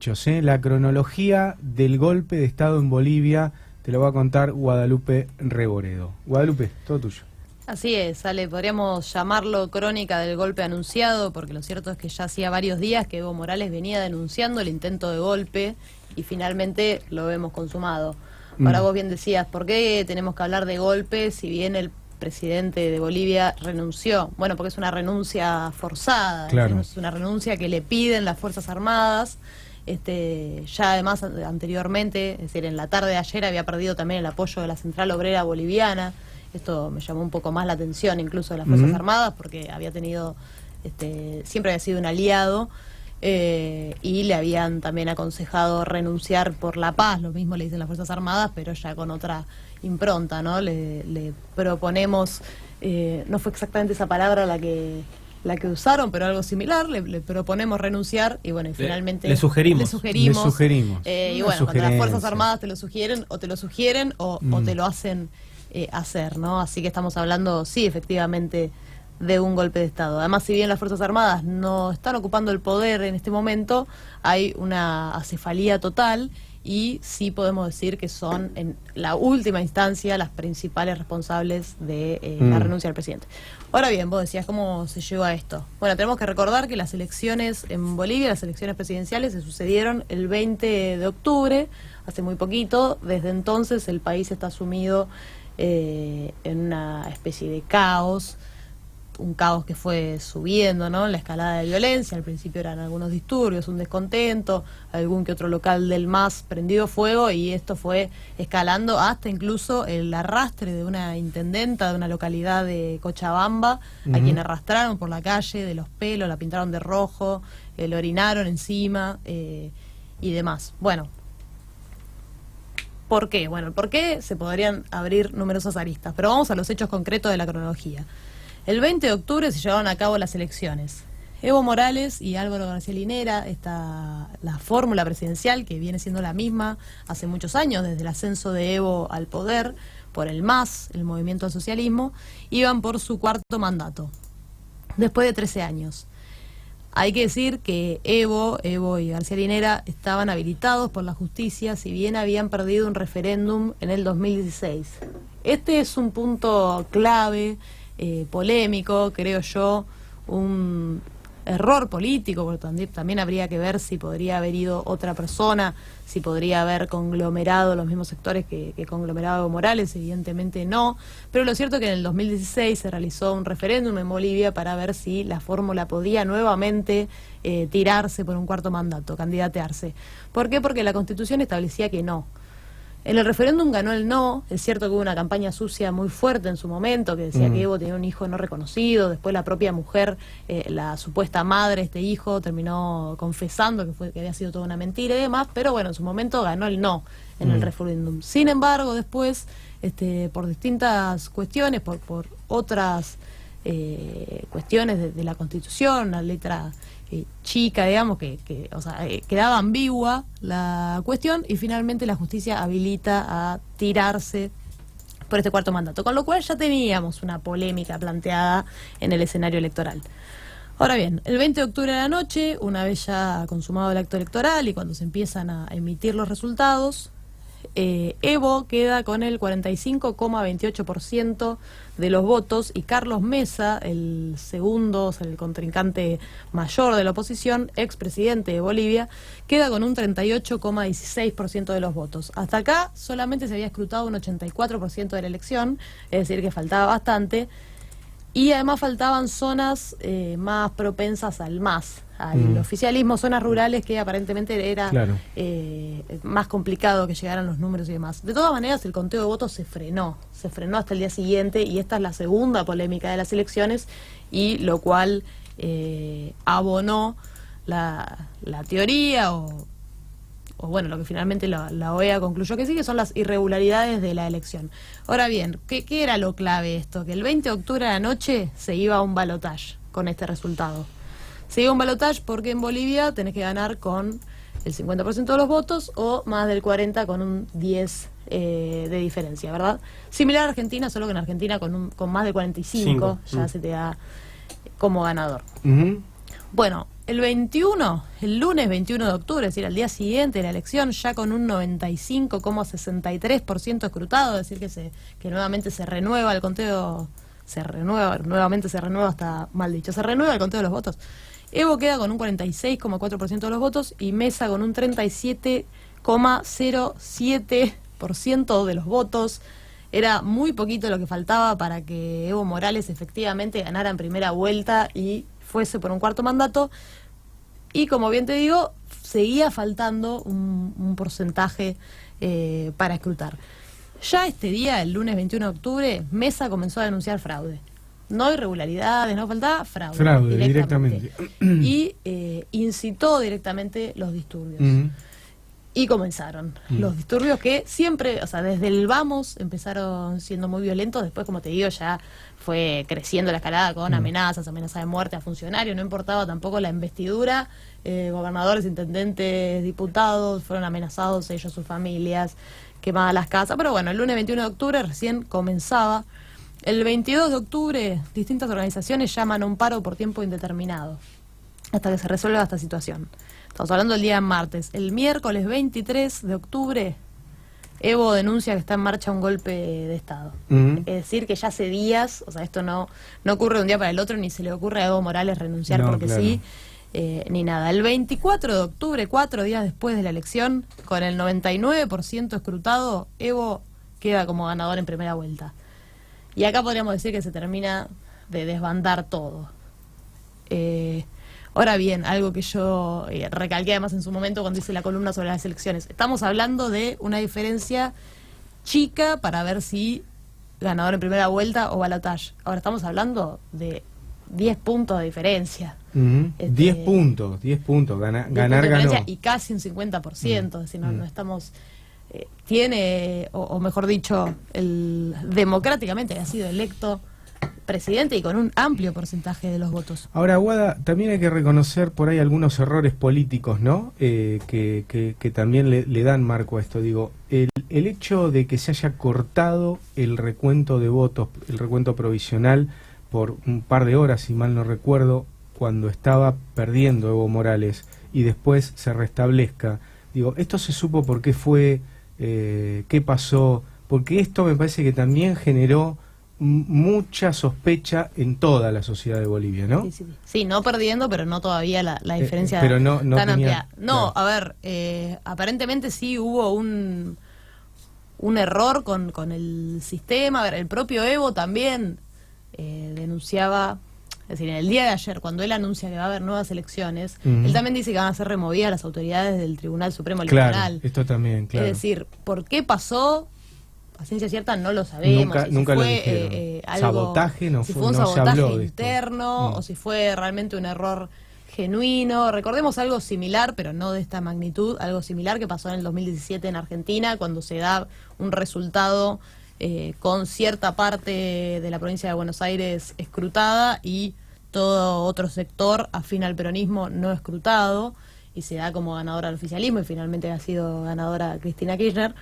hechos, la cronología del golpe de Estado en Bolivia te lo va a contar Guadalupe Reboredo. Guadalupe, todo tuyo. Así es, Ale, podríamos llamarlo crónica del golpe anunciado, porque lo cierto es que ya hacía varios días que Evo Morales venía denunciando el intento de golpe y finalmente lo vemos consumado. Ahora vos bien decías, ¿por qué tenemos que hablar de golpe si bien el presidente de Bolivia renunció? Bueno, porque es una renuncia forzada, claro. Es una renuncia que le piden las Fuerzas Armadas. Ya además anteriormente, es decir, en la tarde de ayer había perdido también el apoyo de la Central Obrera Boliviana. Esto me llamó un poco más la atención incluso de las Fuerzas Armadas, porque había tenido, siempre había sido un aliado, y le habían también aconsejado renunciar por la paz. Lo mismo le dicen las Fuerzas Armadas, pero ya con otra impronta, ¿no? Le proponemos, no fue exactamente esa palabra la que usaron, pero algo similar, le proponemos renunciar y bueno, y finalmente le sugerimos. Y bueno, cuando las Fuerzas Armadas te lo sugieren o te lo hacen hacer, ¿no? Así que estamos hablando, sí, efectivamente, de un golpe de Estado. Además, si bien las Fuerzas Armadas no están ocupando el poder en este momento, hay una acefalía total y sí podemos decir que son, en la última instancia, las principales responsables de la renuncia del presidente. Ahora bien, vos decías, ¿cómo se llegó a esto? Bueno, tenemos que recordar que las elecciones en Bolivia, las elecciones presidenciales, se sucedieron el 20 de octubre, hace muy poquito. Desde entonces el país está sumido en una especie de caos, un caos que fue subiendo, ¿no? La escalada de violencia. Al principio eran algunos disturbios, un descontento, algún que otro local del MAS prendido fuego, y esto fue escalando hasta incluso el arrastre de una intendenta de una localidad de Cochabamba, a quien arrastraron por la calle de los pelos, la pintaron de rojo, le orinaron encima y demás. Bueno, ¿por qué? Bueno, el por qué se podrían abrir numerosas aristas, pero vamos a los hechos concretos de la cronología. El 20 de octubre se llevaron a cabo las elecciones. Evo Morales y Álvaro García Linera, la fórmula presidencial que viene siendo la misma hace muchos años, desde el ascenso de Evo al poder, por el MAS, el Movimiento al Socialismo, iban por su cuarto mandato, después de 13 años. Hay que decir que Evo y García Linera estaban habilitados por la justicia, si bien habían perdido un referéndum en el 2016. Este es un punto clave, polémico, creo yo, un error político, porque también habría que ver si podría haber ido otra persona, si podría haber conglomerado los mismos sectores que conglomerado Evo Morales. Evidentemente no, pero lo cierto es que en el 2016 se realizó un referéndum en Bolivia para ver si la fórmula podía nuevamente tirarse por un cuarto mandato, candidatearse. ¿Por qué? Porque la Constitución establecía que no. En el referéndum ganó el no. Es cierto que hubo una campaña sucia muy fuerte en su momento, que decía que Evo tenía un hijo no reconocido. Después la propia mujer, la supuesta madre de este hijo, terminó confesando que había sido toda una mentira y demás, pero bueno, en su momento ganó el no en el referéndum. Sin embargo, después, por distintas cuestiones, por otras cuestiones de la Constitución, la letra chica, digamos, quedaba ambigua la cuestión, y finalmente la justicia habilita a tirarse por este cuarto mandato, con lo cual ya teníamos una polémica planteada en el escenario electoral. Ahora bien, el 20 de octubre de la noche, una vez ya consumado el acto electoral y cuando se empiezan a emitir los resultados, Evo queda con el 45,28% de los votos, y Carlos Mesa, el segundo, o sea, el contrincante mayor de la oposición, expresidente de Bolivia, queda con un 38,16% de los votos. Hasta acá solamente se había escrutado un 84% de la elección, es decir, que faltaba bastante, y además faltaban zonas más propensas al MAS, al oficialismo, zonas rurales que aparentemente era más complicado que llegaran los números y demás. De todas maneras, el conteo de votos se frenó hasta el día siguiente, y esta es la segunda polémica de las elecciones, y lo cual abonó la teoría o bueno, lo que finalmente la OEA concluyó que sí, que son las irregularidades de la elección. Ahora bien, ¿qué era lo clave esto? Que el 20 de octubre a la noche se iba a un balotaje con este resultado. Se iba a un balotaje porque en Bolivia tenés que ganar con el 50% de los votos o más del 40% con un 10% de diferencia, ¿verdad? Similar a Argentina, solo que en Argentina con más del 45% ya se te da como ganador. Bueno, El 21, el lunes 21 de octubre, es decir, al día siguiente de la elección, ya con un 95,63% escrutado, es decir, que nuevamente se renueva el conteo, se renueva hasta, mal dicho, se renueva el conteo de los votos. Evo queda con un 46,4% de los votos y Mesa con un 37,07% de los votos. Era muy poquito lo que faltaba para que Evo Morales efectivamente ganara en primera vuelta y fuese por un cuarto mandato. Y como bien te digo, seguía faltando un porcentaje para escrutar. Ya este día, el lunes 21 de octubre, Mesa comenzó a denunciar fraude. No irregularidades, no faltaba fraude. Fraude, directamente. Y incitó directamente los disturbios. Y comenzaron los disturbios que siempre, o sea, desde el vamos empezaron siendo muy violentos. Después, como te digo, ya fue creciendo la escalada con amenazas de muerte a funcionarios. No importaba tampoco la investidura. Gobernadores, intendentes, diputados fueron amenazados, ellos, sus familias, quemadas las casas. Pero bueno, el lunes 21 de octubre recién comenzaba. El 22 de octubre, distintas organizaciones llaman a un paro por tiempo indeterminado hasta que se resuelva esta situación. Estamos hablando del día martes. El miércoles 23 de octubre, Evo denuncia que está en marcha un golpe de Estado. Es decir, que ya hace días, o sea, esto no ocurre de un día para el otro, ni se le ocurre a Evo Morales renunciar porque claro. Sí, ni nada. El 24 de octubre, 4 días después de la elección, con el 99% escrutado, Evo queda como ganador en primera vuelta. Y acá podríamos decir que se termina de desbandar todo. Ahora bien, algo que yo recalqué además en su momento cuando hice la columna sobre las elecciones. Estamos hablando de una diferencia chica para ver si ganador en primera vuelta o balotaje. Ahora estamos hablando de 10 puntos de diferencia. 10 puntos, ganar ganó. Y casi un 50%, es decir, no estamos... tiene, o mejor dicho, democráticamente ha sido electo presidente y con un amplio porcentaje de los votos. Ahora, Guada, también hay que reconocer por ahí algunos errores políticos, ¿no? Que también le dan marco a esto. Digo, el hecho de que se haya cortado el recuento de votos, el recuento provisional, por un par de horas, si mal no recuerdo, cuando estaba perdiendo Evo Morales, y después se restablezca. Digo, ¿esto se supo por qué fue? ¿Qué pasó? Porque esto me parece que también generó mucha sospecha en toda la sociedad de Bolivia, ¿no? Sí, no perdiendo, pero no todavía la diferencia pero no tan tenía, amplia. No, claro. A ver, aparentemente sí hubo un error con el sistema. A ver, el propio Evo también denunciaba, es decir, en el día de ayer, cuando él anuncia que va a haber nuevas elecciones, él también dice que van a ser removidas las autoridades del Tribunal Supremo Electoral. Claro, esto también, claro. Es decir, ¿por qué pasó? A ciencia cierta no lo sabemos. Nunca si lo fue, dijeron. Algo, sabotaje si fue un sabotaje se habló interno o si fue realmente un error genuino. Recordemos algo similar, pero no de esta magnitud, algo similar que pasó en el 2017 en Argentina, cuando se da un resultado con cierta parte de la provincia de Buenos Aires escrutada y todo otro sector afín al peronismo no escrutado, y se da como ganadora al oficialismo, y finalmente ha sido ganadora Cristina Kirchner.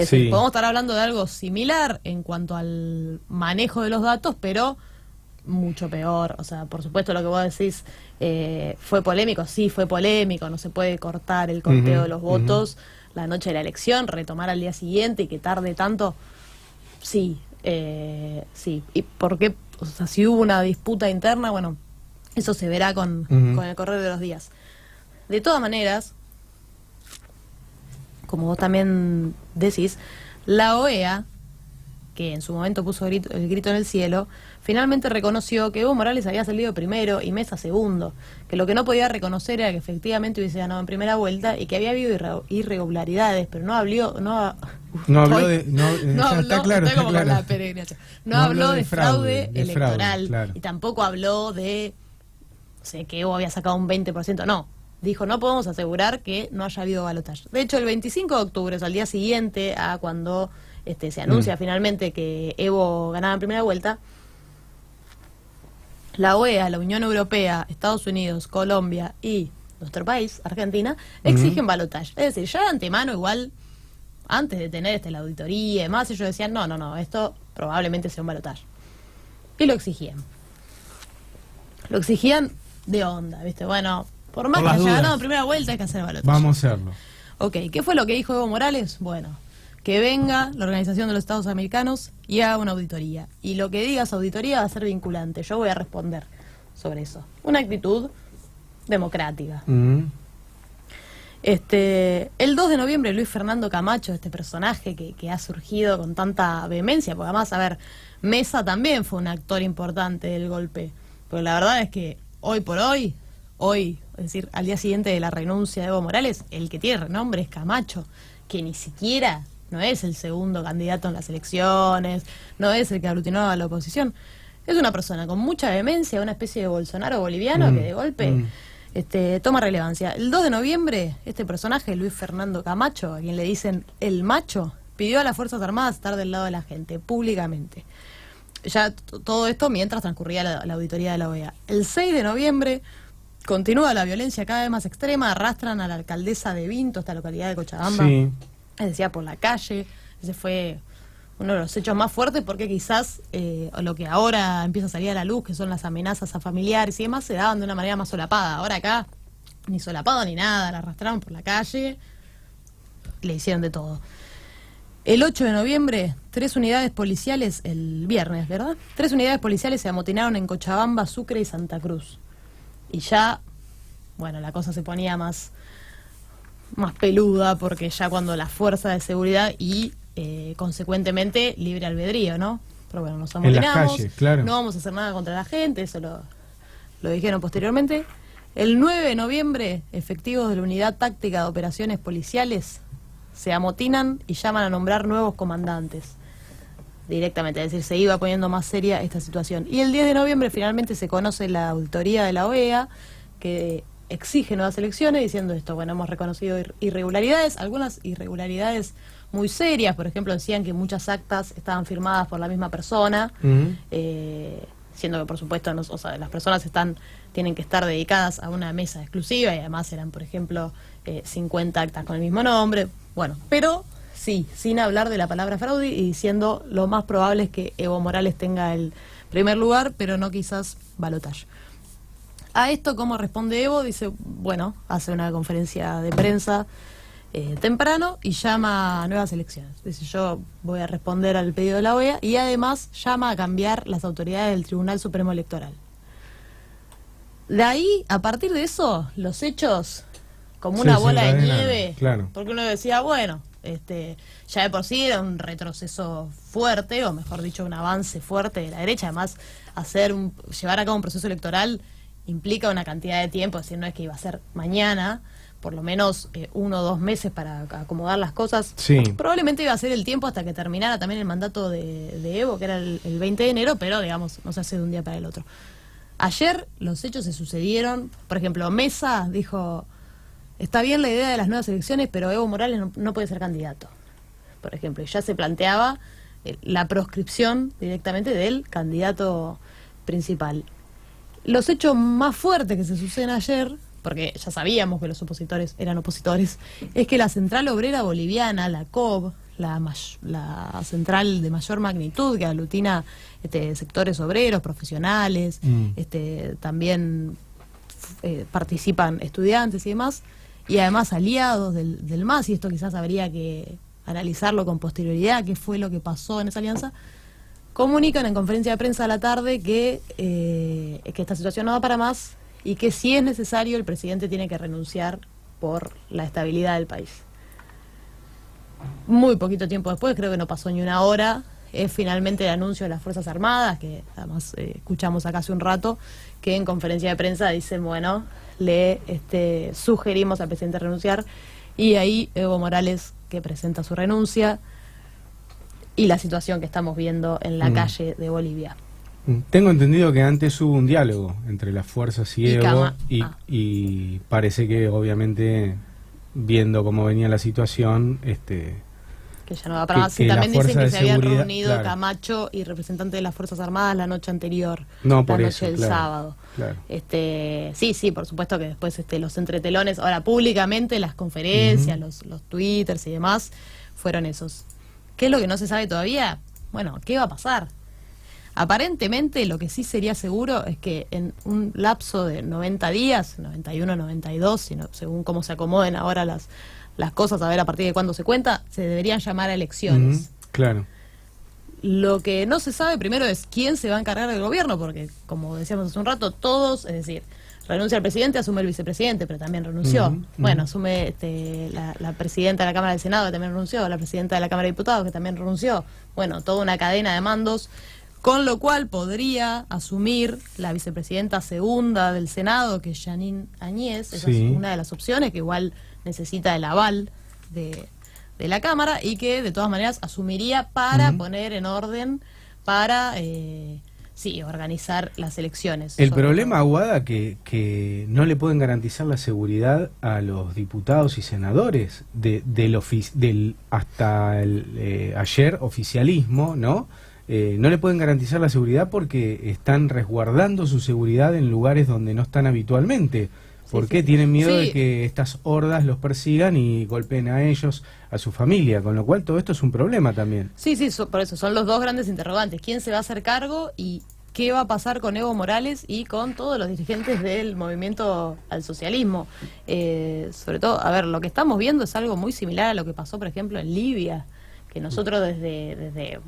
Sí. Podemos estar hablando de algo similar en cuanto al manejo de los datos, pero mucho peor. O sea, por supuesto lo que vos decís fue polémico, sí fue polémico, no se puede cortar el conteo de los votos la noche de la elección, retomar al día siguiente y que tarde tanto, sí. ¿Y por qué? O sea, si hubo una disputa interna, bueno, eso se verá con el correr de los días. De todas maneras, como vos también decís, la OEA, que en su momento puso el grito en el cielo, finalmente reconoció que Evo Morales había salido primero y Mesa segundo, que lo que no podía reconocer era que efectivamente hubiese ganado en primera vuelta y que había habido irregularidades, pero no habló de fraude electoral, claro. Y tampoco habló de, que Evo había sacado un 20%, no. Dijo, no podemos asegurar que no haya habido balotaje. De hecho, el 25 de octubre, es al día siguiente a cuando se anuncia finalmente que Evo ganaba en primera vuelta, la OEA, la Unión Europea, Estados Unidos, Colombia y nuestro país, Argentina, exigen balotaje. Es decir, ya de antemano, igual, antes de tener la auditoría y demás, ellos decían, no, esto probablemente sea un balotaje. Y lo exigían. Lo exigían de onda, ¿viste? Bueno, por más Por que las haya dudas. ganado en primera vuelta, hay que hacer balotaje. Vamos a hacerlo. Ok, ¿qué fue lo que dijo Evo Morales? Bueno, que venga la Organización de los Estados Americanos y haga una auditoría. Y lo que diga esa auditoría va a ser vinculante. Yo voy a responder sobre eso. Una actitud democrática. El 2 de noviembre, Luis Fernando Camacho, este personaje que ha surgido con tanta vehemencia, porque además, a ver, Mesa también fue un actor importante del golpe. Porque la verdad es que hoy por hoy, es decir, al día siguiente de la renuncia de Evo Morales, el que tiene renombre es Camacho, que ni siquiera no es el segundo candidato en las elecciones, no es el que aglutinó a la oposición. Es una persona con mucha vehemencia, una especie de Bolsonaro boliviano que de golpe toma relevancia. El 2 de noviembre, este personaje, Luis Fernando Camacho, a quien le dicen el macho, pidió a las Fuerzas Armadas estar del lado de la gente, públicamente. Ya todo esto mientras transcurría la auditoría de la OEA. El 6 de noviembre continúa la violencia cada vez más extrema, arrastran a la alcaldesa de Vinto, esta localidad de Cochabamba, Sí. es decir, por la calle. Ese fue uno de los hechos más fuertes porque quizás lo que ahora empieza a salir a la luz, que son las amenazas a familiares y demás, se daban de una manera más solapada. Ahora acá, ni solapado ni nada, la arrastraron por la calle, le hicieron de todo. El 8 de noviembre, 3 unidades policiales, el viernes, ¿verdad? 3 unidades policiales se amotinaron en Cochabamba, Sucre y Santa Cruz. Y ya, bueno, la cosa se ponía más peluda porque ya cuando la fuerza de seguridad y consecuentemente libre albedrío, ¿no? Pero bueno, nos En las amotinamos, calles, claro. no vamos a hacer nada contra la gente, eso lo dijeron posteriormente. El 9 de noviembre, efectivos de la Unidad Táctica de Operaciones Policiales se amotinan y llaman a nombrar nuevos comandantes directamente, es decir, se iba poniendo más seria esta situación. Y el 10 de noviembre finalmente se conoce la auditoría de la OEA que exige nuevas elecciones diciendo esto, bueno, hemos reconocido irregularidades, algunas irregularidades muy serias, por ejemplo decían que muchas actas estaban firmadas por la misma persona, siendo que por supuesto o sea, las personas tienen que estar dedicadas a una mesa exclusiva y además eran, por ejemplo, 50 actas con el mismo nombre, bueno, pero sí, sin hablar de la palabra fraude y diciendo lo más probable es que Evo Morales tenga el primer lugar, pero no quizás balotaje. A esto, ¿cómo responde Evo? Dice, bueno, hace una conferencia de prensa temprano y llama a nuevas elecciones. Dice, yo voy a responder al pedido de la OEA y además llama a cambiar las autoridades del Tribunal Supremo Electoral. De ahí, a partir de eso, los hechos, como una bola de nieve, claro. porque uno decía, bueno, ya de por sí era un retroceso fuerte, o mejor dicho, un avance fuerte de la derecha. Además, llevar a cabo un proceso electoral implica una cantidad de tiempo, es decir, no es que iba a ser mañana, por lo menos 1 o 2 meses para acomodar las cosas. Sí. Probablemente iba a ser el tiempo hasta que terminara también el mandato de Evo, que era el 20 de enero, pero digamos, no se hace de un día para el otro. Ayer los hechos se sucedieron, por ejemplo, Mesa dijo, está bien la idea de las nuevas elecciones, pero Evo Morales no puede ser candidato, por ejemplo, y ya se planteaba la proscripción directamente del candidato principal. Los hechos más fuertes que se suceden ayer, porque ya sabíamos que los opositores eran opositores, es que la Central Obrera Boliviana, la COB, la central de mayor magnitud que aglutina sectores obreros, profesionales, también participan estudiantes y demás, y además aliados del MAS, y esto quizás habría que analizarlo con posterioridad, qué fue lo que pasó en esa alianza, comunican en conferencia de prensa a la tarde que esta situación no da para más y que si es necesario el presidente tiene que renunciar por la estabilidad del país. Muy poquito tiempo después, creo que no pasó ni una hora, es finalmente el anuncio de las Fuerzas Armadas, que además escuchamos acá hace un rato, que en conferencia de prensa dicen, bueno, le sugerimos al presidente renunciar, y ahí Evo Morales que presenta su renuncia y la situación que estamos viendo en la calle de Bolivia. Tengo entendido que antes hubo un diálogo entre las fuerzas y Evo y parece que obviamente viendo cómo venía la situación que ya no va para más. Y también dicen que se habían reunido Camacho y representantes de las Fuerzas Armadas la noche anterior, la noche del sábado. Claro. Sí, por supuesto que después los entretelones, ahora públicamente las conferencias, los twitters y demás fueron esos. ¿Qué es lo que no se sabe todavía? Bueno, ¿qué va a pasar? Aparentemente lo que sí sería seguro es que en un lapso de 90 días, 91, 92, sino, según cómo se acomoden ahora las cosas, a ver a partir de cuándo se cuenta, se deberían llamar a elecciones. Claro. Lo que no se sabe primero es quién se va a encargar del gobierno, porque como decíamos hace un rato, todos, es decir, renuncia el presidente, asume el vicepresidente, pero también renunció. Bueno, asume la presidenta de la Cámara del Senado, que también renunció, la presidenta de la Cámara de Diputados, que también renunció. Bueno, toda una cadena de mandos, con lo cual podría asumir la vicepresidenta segunda del Senado, que es Jeanine Áñez. Esa es una de las opciones, que igual necesita el aval de la Cámara, y que de todas maneras asumiría para poner en orden, para organizar las elecciones. El problema, Aguada, que no le pueden garantizar la seguridad a los diputados y senadores del hasta el ayer oficialismo, ¿no? No le pueden garantizar la seguridad porque están resguardando su seguridad en lugares donde no están habitualmente. ¿Por qué? Tienen miedo de que estas hordas los persigan y golpeen a ellos, a su familia, con lo cual todo esto es un problema también. Sí, por eso son los dos grandes interrogantes. ¿Quién se va a hacer cargo y qué va a pasar con Evo Morales y con todos los dirigentes del movimiento al socialismo? Sobre todo, a ver, lo que estamos viendo es algo muy similar a lo que pasó, por ejemplo, en Libia, que nosotros desde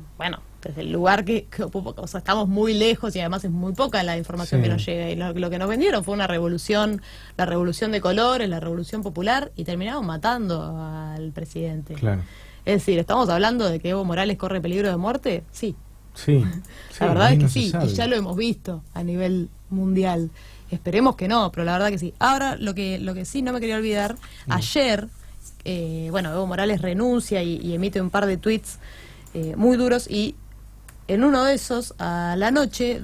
el lugar que o sea, estamos muy lejos y además es muy poca la información que nos llega, y lo que nos vendieron fue una revolución, la revolución de colores, la revolución popular, y terminaron matando al presidente. Claro. Es decir, ¿estamos hablando de que Evo Morales corre peligro de muerte? Sí. Sí. La verdad es que sí, y ya lo hemos visto a nivel mundial. Esperemos que no, pero la verdad que sí. Ahora, lo que sí no me quería olvidar, ayer, Evo Morales renuncia y emite un par de tweets muy duros, y en uno de esos, a la noche,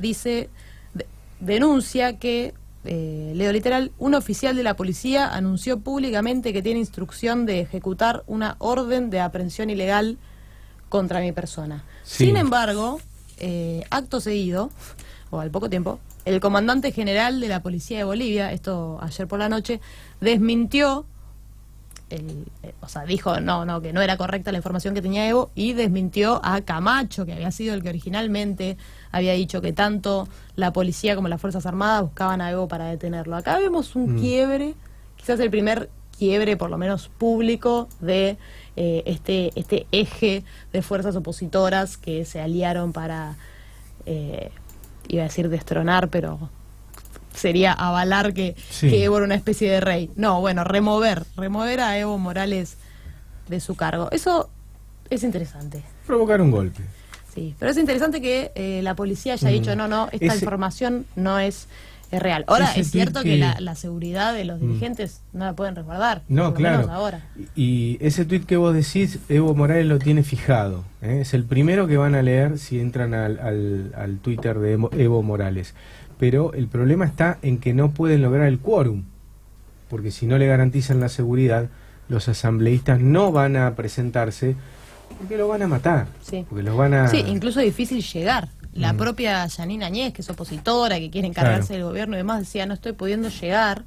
denuncia que, leo literal, un oficial de la policía anunció públicamente que tiene instrucción de ejecutar una orden de aprehensión ilegal contra mi persona. Sí. Sin embargo, acto seguido, o al poco tiempo, el comandante general de la policía de Bolivia, esto ayer por la noche, desmintió, dijo que no era correcta la información que tenía Evo, y desmintió a Camacho, que había sido el que originalmente había dicho que tanto la policía como las Fuerzas Armadas buscaban a Evo para detenerlo. Acá vemos un quiebre, quizás el primer quiebre, por lo menos público, de este eje de fuerzas opositoras que se aliaron para, iba a decir destronar, pero sería avalar que Evo era una especie de rey. No, bueno, remover a Evo Morales de su cargo. Eso es interesante. Provocar un golpe. Sí, pero es interesante que la policía haya dicho, esta información no es real. Ahora, es cierto que la seguridad de los dirigentes no la pueden resguardar. No, claro. Ahora. Y ese tuit que vos decís, Evo Morales lo tiene fijado. Es el primero que van a leer si entran al Twitter de Evo Morales. Pero el problema está en que no pueden lograr el quórum, porque si no le garantizan la seguridad, los asambleístas no van a presentarse, porque lo van a matar. Sí, porque los van a... sí, incluso es difícil llegar. La propia Jeanine Áñez, que es opositora, que quiere encargarse del gobierno y demás, decía, no estoy pudiendo llegar,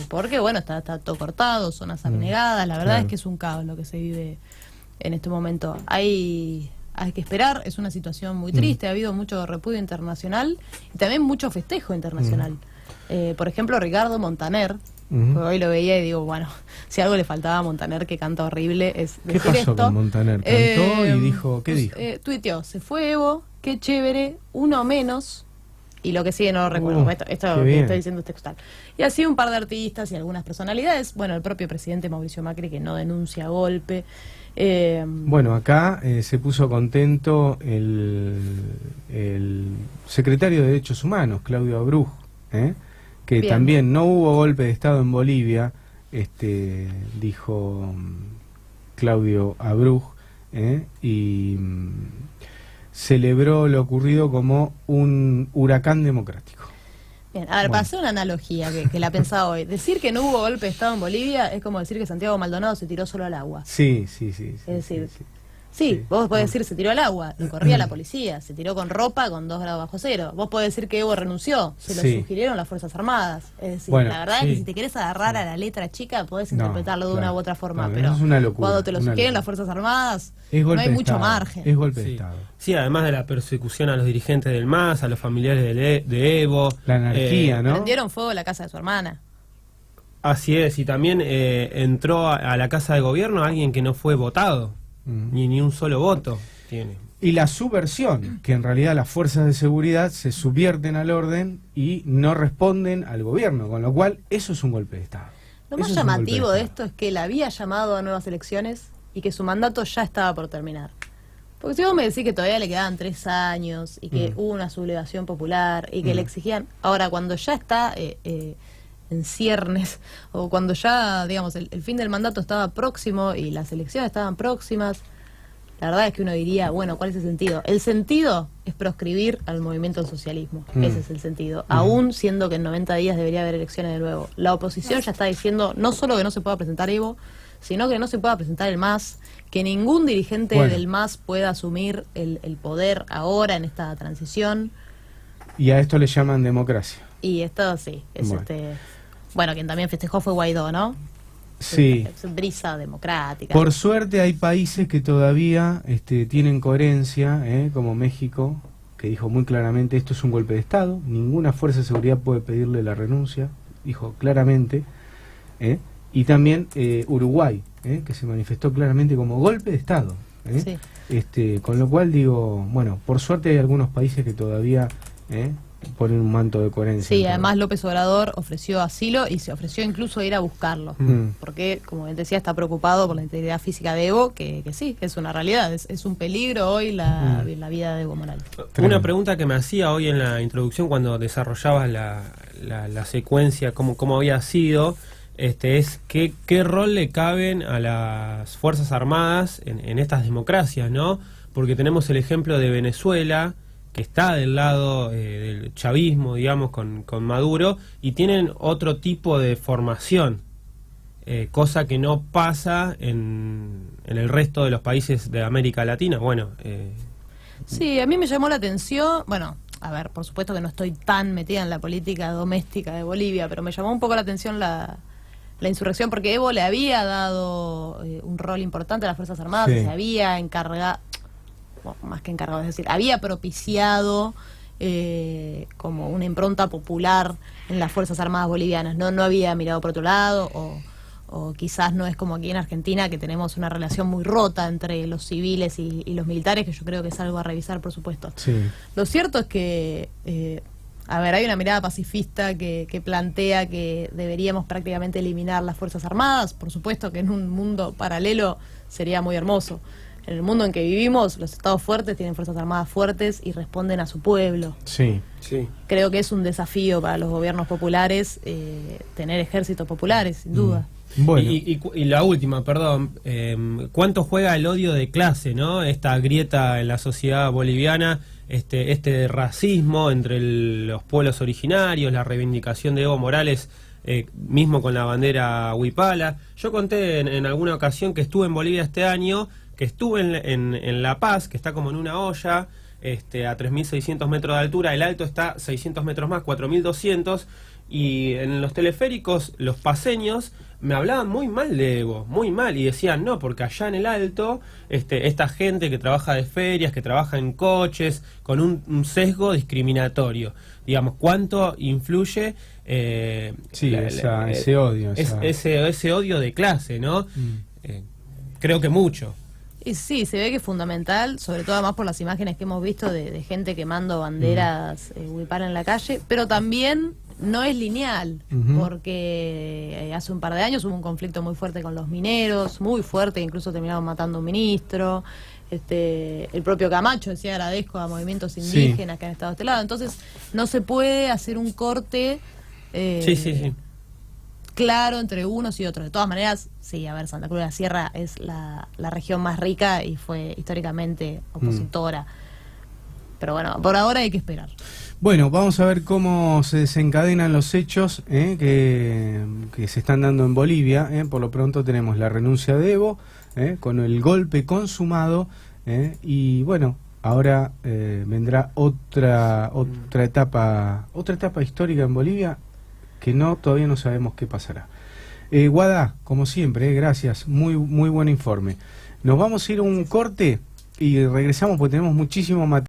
porque está todo cortado, zonas abnegadas. La verdad es que es un caos lo que se vive en este momento. Hay que esperar, es una situación muy triste, ha habido mucho repudio internacional y también mucho festejo internacional. Por ejemplo, Ricardo Montaner, hoy lo veía y digo, bueno, si algo le faltaba a Montaner, que canta horrible, es decir ¿Qué pasó con Montaner? Cantó y dijo, ¿qué dijo? Tuiteó, se fue Evo, qué chévere, uno menos, y lo que sigue no lo recuerdo, esto que estoy diciendo es textual. Y así un par de artistas y algunas personalidades, el propio presidente Mauricio Macri, que no denuncia golpe. Acá se puso contento el secretario de Derechos Humanos, Claudio Abruj, que también no hubo golpe de Estado en Bolivia, dijo Claudio Abruj, y celebró lo ocurrido como un huracán democrático. Bien, a ver, para hacer una analogía que la pensaba hoy, decir que no hubo golpe de Estado en Bolivia es como decir que Santiago Maldonado se tiró solo al agua. Sí. Es decir, Sí, vos podés decir se tiró al agua y corría la policía, se tiró con ropa con 2 grados bajo cero. Vos podés decir que Evo renunció, se lo sugirieron las Fuerzas Armadas. Es decir, bueno, la verdad es que si te querés agarrar a la letra chica podés interpretarlo de una u otra forma, no, pero es una locura, cuando te lo sugieren las Fuerzas Armadas no hay mucho margen. Es golpe de Estado. Sí, además de la persecución a los dirigentes del MAS, a los familiares de Evo. La anarquía, ¿no? Prendieron fuego a la casa de su hermana. Así es, y también entró a la Casa de Gobierno alguien que no fue votado, ni un solo voto tiene. Y la subversión, que en realidad las fuerzas de seguridad se subvierten al orden y no responden al gobierno, con lo cual eso es un golpe de Estado. Lo más llamativo de esto es que él había llamado a nuevas elecciones y que su mandato ya estaba por terminar. Porque si vos me decís que todavía le quedaban 3 años y que hubo una sublevación popular y que le exigían... Ahora, cuando ya está en ciernes, o cuando ya, digamos, el fin del mandato estaba próximo y las elecciones estaban próximas, la verdad es que uno diría, bueno, ¿cuál es el sentido? El sentido es proscribir al movimiento del socialismo. Ese es el sentido. Aún siendo que en 90 días debería haber elecciones de nuevo. La oposición ya está diciendo no solo que no se pueda presentar Evo, sino que no se pueda presentar el MAS, que ningún dirigente del MAS pueda asumir el poder ahora en esta transición. Y a esto le llaman democracia. Y esto sí, es bueno, quien también festejó fue Guaidó, ¿no? Sí. Es brisa democrática. Por suerte hay países que todavía tienen coherencia, como México, que dijo muy claramente esto es un golpe de Estado, ninguna fuerza de seguridad puede pedirle la renuncia, dijo claramente, y también Uruguay, que se manifestó claramente como golpe de Estado. Con lo cual digo, bueno, por suerte hay algunos países que todavía ponen un manto de coherencia. Sí, además López Obrador ofreció asilo y se ofreció incluso ir a buscarlo, porque, como él decía, está preocupado por la integridad física de Evo, que sí, es una realidad, es un peligro hoy la vida de Evo Morales. Una pregunta que me hacía hoy en la introducción cuando desarrollabas la secuencia, cómo había sido, es qué rol le caben a las Fuerzas Armadas en estas democracias, ¿no? Porque tenemos el ejemplo de Venezuela, que está del lado del chavismo, digamos, con Maduro, y tienen otro tipo de formación, cosa que no pasa en el resto de los países de América Latina. Bueno, sí, a mí me llamó la atención, bueno, a ver, por supuesto que no estoy tan metida en la política doméstica de Bolivia, pero me llamó un poco la atención la insurrección, porque Evo le había dado un rol importante a las Fuerzas Armadas, se había encargado, más que encargado, es decir, había propiciado como una impronta popular en las Fuerzas Armadas bolivianas, no había mirado por otro lado, o quizás no es como aquí en Argentina, que tenemos una relación muy rota entre los civiles y los militares, que yo creo que es algo a revisar, por supuesto. Lo cierto es que hay una mirada pacifista que plantea que deberíamos prácticamente eliminar las Fuerzas Armadas. Por supuesto que en un mundo paralelo sería muy hermoso. En el mundo en que vivimos, los estados fuertes tienen Fuerzas Armadas fuertes y responden a su pueblo. Sí. Creo que es un desafío para los gobiernos populares tener ejércitos populares, sin duda. Bueno. Y la última, perdón, ¿cuánto juega el odio de clase, ¿no? Esta grieta en la sociedad boliviana, este racismo entre los pueblos originarios, la reivindicación de Evo Morales, mismo con la bandera huipala. Yo conté en alguna ocasión que estuve en Bolivia este año, que estuve en La Paz, que está como en una olla, a 3.600 metros de altura, el alto está 600 metros más, 4.200, y en los teleféricos los paseños me hablaban muy mal de Evo, muy mal, y decían, no, porque allá en el alto, esta gente que trabaja de ferias, que trabaja en coches, con un sesgo discriminatorio, digamos, ¿cuánto influye ese odio? Ese odio de clase, ¿no? Creo que mucho. Y sí, se ve que es fundamental, sobre todo además por las imágenes que hemos visto de gente quemando banderas huipala en la calle, pero también no es lineal, porque hace un par de años hubo un conflicto muy fuerte con los mineros, muy fuerte, incluso terminaron matando a un ministro. El propio Camacho decía agradezco a movimientos indígenas que han estado a este lado. Entonces no se puede hacer un corte claro entre unos y otros. De todas maneras, Santa Cruz de la Sierra es la región más rica y fue históricamente opositora. Pero bueno, por ahora hay que esperar. Bueno, vamos a ver cómo se desencadenan los hechos que se están dando en Bolivia. Por lo pronto tenemos la renuncia de Evo, con el golpe consumado, y bueno, ahora vendrá otra etapa histórica en Bolivia que todavía no sabemos qué pasará. Guada, como siempre, gracias, muy buen informe. Nos vamos a ir a un corte y regresamos porque tenemos muchísimo material.